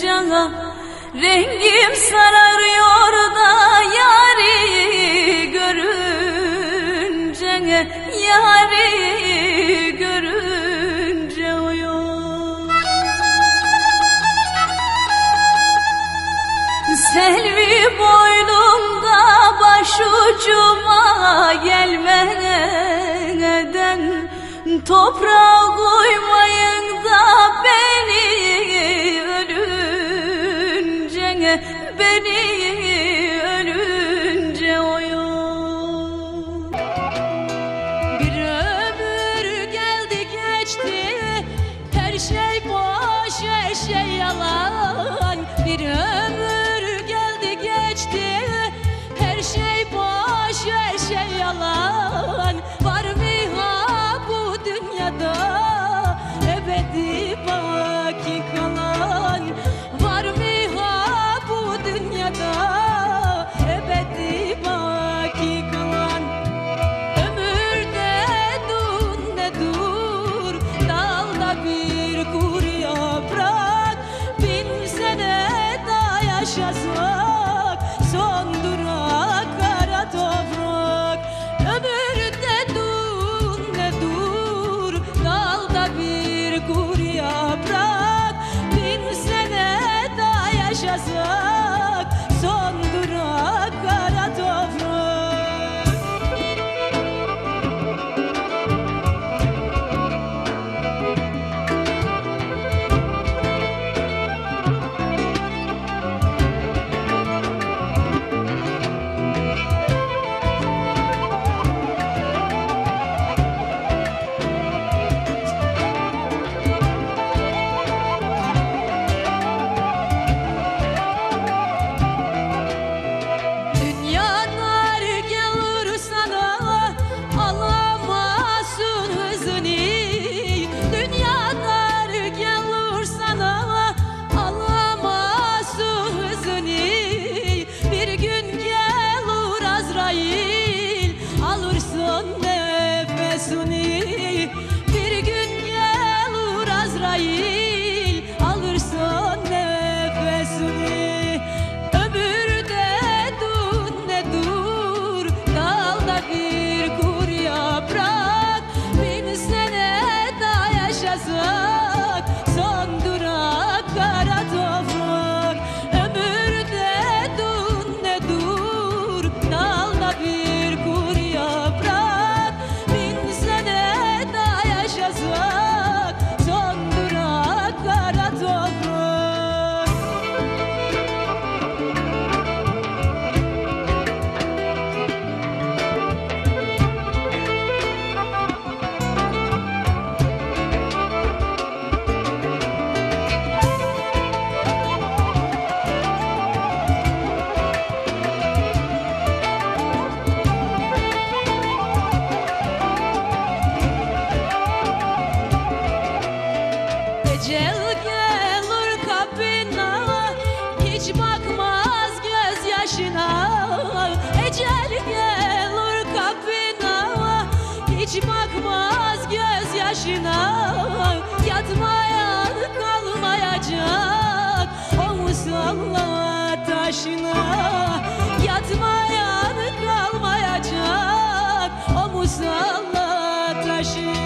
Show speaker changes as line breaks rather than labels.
cana, rengim sararıyor da yari görünce, yari görünce uyuyor. Selvi boynumda başucuma gelmeden, toprağa koymayın da beni ölünce, beni ölünce oyun. Bir ömür geldi geçti, her şey boş, her şey yalan. Bir ömür geldi geçti, her şey boş, her şey yalan. Var mı ebedi baki kalan? Var mı ha bu dünyada ebedi baki kalan? Ömürde dur ne dur, dalda bir kuru yaprak, 1000 sene daha yaşasak son durak kara toprak. Ömürde dur ne dur, dalda bir kuru yaprak, 1000 sene daha yaşasak son durak kara toprak. Alırsın nefesini, bir gün gelir Azrail, alırsın nefesini. Ömürde dur ne dur, dalda bir kuru yaprak, 1000 sene daha yaşasak son durak kara toprak. Ömürde dur ne dur, dalda bir kuru yaprak, 1000 sene daha yaşasak son durak kara toprak. Ecel gelir kapına, hiç bakmaz gözyaşına. Ecel gelir kapına, hiç bakmaz gözyaşına. Yatmayan kalmayacak o musalla taşına. Yatmayan kalmayacak o musalla taşına.